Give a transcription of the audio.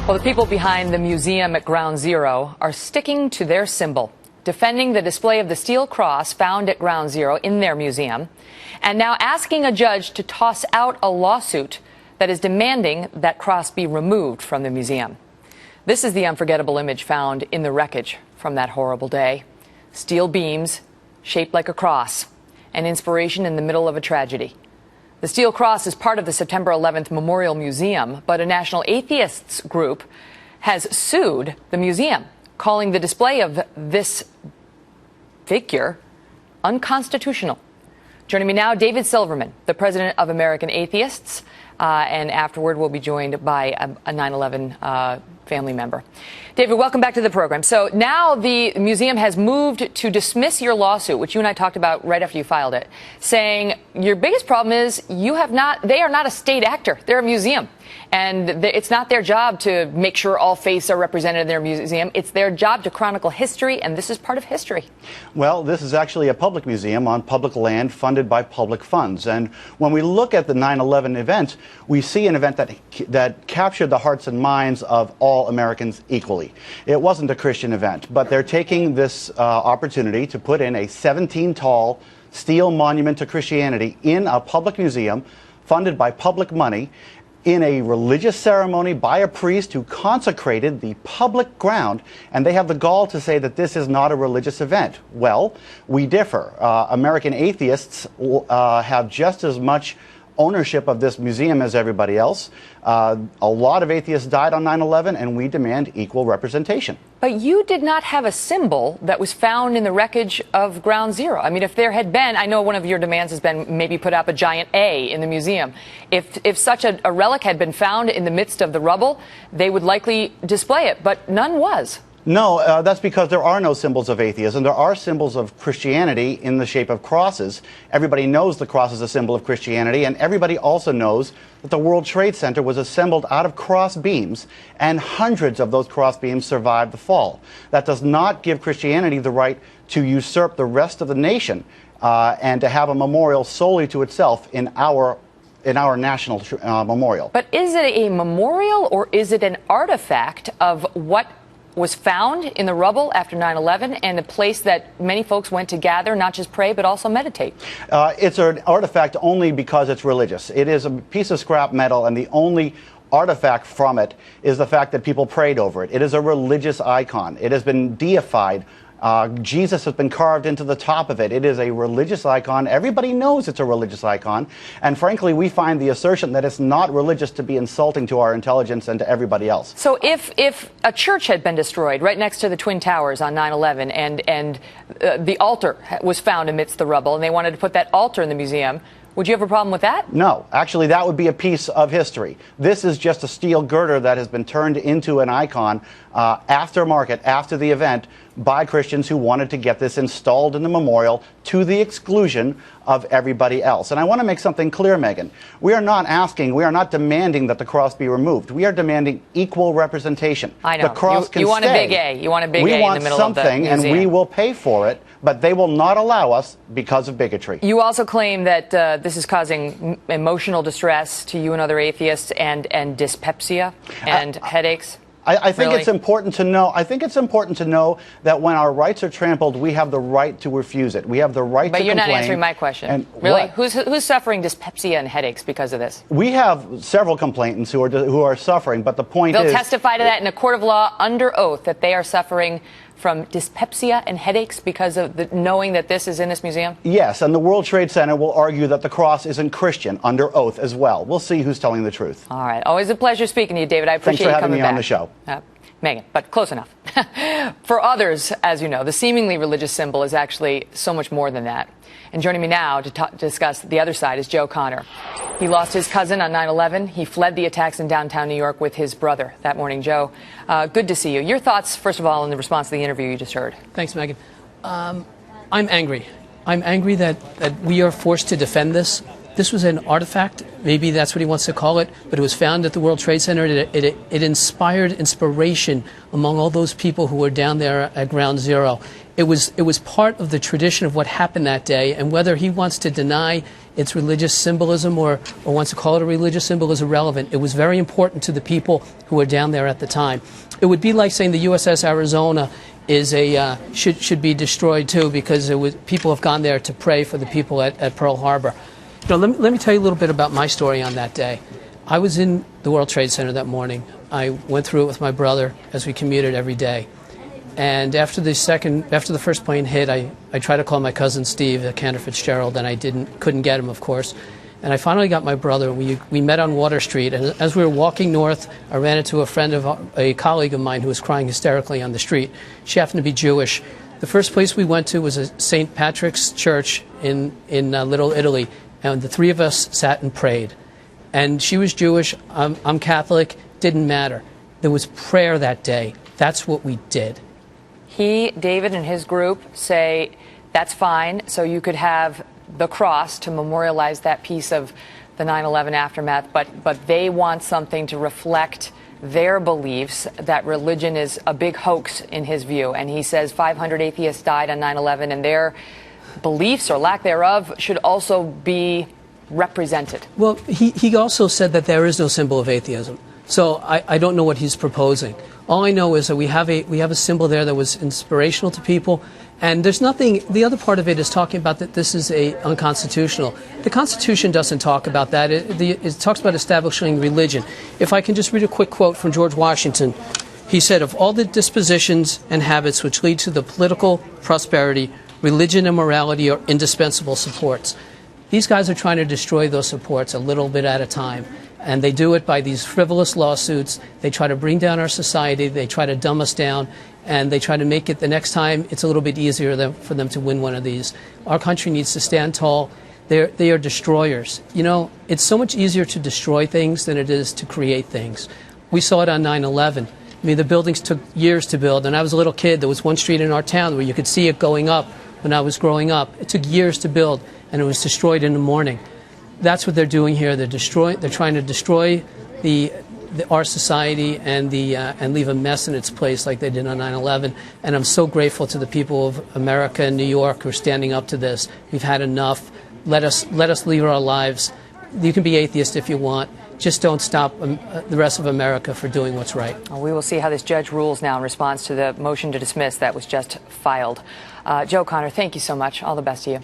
Well, the people behind the museum at Ground Zero are sticking to their symbol, defending the display of the steel cross found at Ground Zero in their museum, and now asking a judge to toss out a lawsuit that is demanding that cross be removed from the museum. This is the unforgettable image found in the wreckage from that horrible day. Steel beams shaped like a cross, an inspiration in the middle of a tragedy. The steel cross is part of the September 11th Memorial Museum, but a national atheists group has sued the museum, calling the display of this figure unconstitutional. Joining me now, David Silverman, the president of American Atheists, and afterward we'll be joined by a 9/11 family member. David, welcome back to the program. So now the museum has moved to dismiss your lawsuit, which you and I talked about right after you filed it, saying your biggest problem is they are not a state actor. They're a museum. And it's not their job to make sure all faiths are represented in their museum. It's their job to chronicle history, and this is part of history. Well, this is actually a public museum on public land funded by public funds. And when we look at the 9/11 event, we see an event that captured the hearts and minds of all Americans equally. It wasn't a Christian event, but they're taking this opportunity to put in a 17-tall steel monument to Christianity in a public museum funded by public money, in a religious ceremony by a priest who consecrated the public ground, and they have the gall to say that this is not a religious event. Well, we differ. American Atheists have just as much ownership of this museum as everybody else. A lot of atheists died on 9/11, and we demand equal representation. But you did not have a symbol that was found in the wreckage of Ground Zero. I mean, if there had been, I know one of your demands has been maybe put up a giant A in the museum. If such a relic had been found in the midst of the rubble, they would likely display it, but none was. No, that's because there are no symbols of atheism. There are symbols of Christianity in the shape of crosses. Everybody knows the cross is a symbol of Christianity, and everybody also knows that the World Trade Center was assembled out of cross beams, and hundreds of those cross beams survived the fall. That does not give Christianity the right to usurp the rest of the nation and to have a memorial solely to itself in our national memorial. But is it a memorial, or is it an artifact of what was found in the rubble after 9/11, and a place that many folks went to gather, not just pray, but also meditate? It's an artifact only because it's religious. It is a piece of scrap metal, and the only artifact from it is the fact that people prayed over it. It is a religious icon. It has been deified. Jesus has been carved into the top of it. It is a religious icon. Everybody knows it's a religious icon. And frankly, we find the assertion that it's not religious to be insulting to our intelligence and to everybody else. So if a church had been destroyed right next to the Twin Towers on 9/11 and the altar was found amidst the rubble, and they wanted to put that altar in the museum, would you have a problem with that? No. Actually, that would be a piece of history. This is just a steel girder that has been turned into an icon after the event, by Christians who wanted to get this installed in the memorial to the exclusion of everybody else. And I want to make something clear, Megyn. We are not demanding that the cross be removed. We are demanding equal representation. I know. The cross can you want stay. a big A. You want a big A in the middle of the museum. We want something, and we will pay for it, but they will not allow us because of bigotry. You also claim that this is causing emotional distress to you and other atheists, and dyspepsia and headaches. I think really? it's important to know. I think it's important to know that when our rights are trampled, we have the right to refuse it. We have the right to complain. But you're not answering my question. And really, what? who's suffering dyspepsia and headaches because of this? We have several complainants who are suffering, but the point is they'll testify to that in a court of law under oath that they are suffering from dyspepsia and headaches because of knowing that this is in this museum? Yes, and the World Trade Center will argue that the cross isn't Christian under oath as well. We'll see who's telling the truth. All right. Always a pleasure speaking to you, David. I appreciate you coming back. Thanks for having me on the show. Megyn, but close enough. For others, as you know, the seemingly religious symbol is actually so much more than that. And joining me now to discuss the other side is Joe Connor. He lost his cousin on 9/11. He fled the attacks in downtown New York with his brother that morning. Joe, good to see you. Your thoughts, first of all, in the response to the interview you just heard. Thanks, Megyn. I'm angry. I'm angry that we are forced to defend this. This was an artifact, maybe that's what he wants to call it, but it was found at the World Trade Center. It inspired inspiration among all those people who were down there at Ground Zero. It was part of the tradition of what happened that day, and whether he wants to deny its religious symbolism or wants to call it a religious symbol is irrelevant. It was very important to the people who were down there at the time. It would be like saying the USS Arizona is should be destroyed too, because people have gone there to pray for the people at Pearl Harbor. Let me tell you a little bit about my story on that day. I was in the World Trade Center that morning. I went through it with my brother as we commuted every day. And after the first plane hit, I tried to call my cousin Steve at Cantor Fitzgerald, and I couldn't get him, of course. And I finally got my brother. We met on Water Street, and as we were walking north, I ran into a colleague of mine who was crying hysterically on the street. She happened to be Jewish. The first place we went to was a St. Patrick's Church in Little Italy, and the three of us sat and prayed. And she was Jewish, I'm Catholic, didn't matter. There was prayer that day. That's what we did. David and his group say that's fine, so you could have the cross to memorialize that piece of the 9/11 aftermath, but they want something to reflect their beliefs, that religion is a big hoax in his view. And he says 500 atheists died on 9/11, and their beliefs or lack thereof should also be represented. Well, he also said that there is no symbol of atheism. So I don't know what he's proposing. All I know is that we have a symbol there that was inspirational to people, and there's nothing. The other part of it is talking about that this is unconstitutional. The Constitution doesn't talk about that. It talks about establishing religion. If I can just read a quick quote from George Washington. He said, "Of all the dispositions and habits which lead to the political prosperity, religion and morality are indispensable supports." These guys are trying to destroy those supports a little bit at a time. And they do it by these frivolous lawsuits. They try to bring down our society. They try to dumb us down. And they try to make it the next time it's a little bit easier for them to win one of these. Our country needs to stand tall. They are destroyers. You know, it's so much easier to destroy things than it is to create things. We saw it on 9/11. I mean, the buildings took years to build. And I was a little kid. There was one street in our town where you could see it going up when I was growing up. It took years to build, and it was destroyed in the morning. That's what they're doing here. They're trying to destroy our society and leave a mess in its place like they did on 9/11. And I'm so grateful to the people of America and New York who are standing up to this. We've had enough. Let us leave our lives. You can be atheist if you want. Just don't stop the rest of America for doing what's right. Well, we will see how this judge rules now in response to the motion to dismiss that was just filed. Joe Connor, thank you so much. All the best to you.